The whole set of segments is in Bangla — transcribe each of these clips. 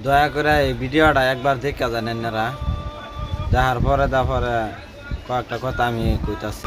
দয়া করে এই ভিডিওটা একবার দেখা যান এনারা দেখার পরে তারপরে কয়েকটা কথা আমি কইতাছি।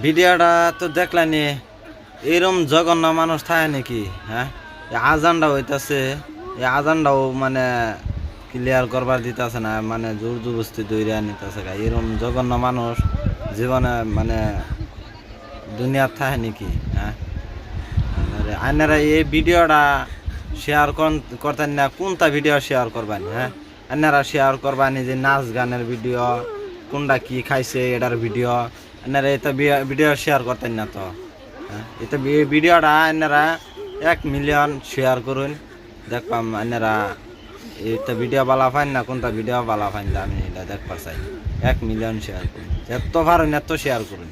ভিডিওটা তো দেখলানি, এরম জঘন্য মানুষ থাকে নাকি? হ্যাঁ, আজানটা হইতাছে, এই আজানটাও মানে ক্লিয়ার করবার দিতেছে না, মানে জোর জবরদস্তি দৌড়িয়ে নিতেছে। এরম জঘন্য মানুষ জীবনে মানে দুনিয়ার থাকে নাকি? হ্যাঁ, আপনারা এই ভিডিওটা শেয়ার করতেন না, কোনটা ভিডিও শেয়ার করবেন? হ্যাঁ, আপনারা শেয়ার করবানি যে নাচ গানের ভিডিও, কোনটা কি খাইছে এটার ভিডিও, আপনারা এটা ভিডিও শেয়ার করতেন না তো? হ্যাঁ, এটা ভিডিওটা আপনারা 1 মিলিয়ন শেয়ার করুন, দেখবাম আপনারা এটা ভিডিও বালা পাইন না, কোনটা ভিডিও বালা পাইন না, আমি এটা দেখবার চাই। 1 মিলিয়ন শেয়ার করুন, এত পারেন এত শেয়ার করুন।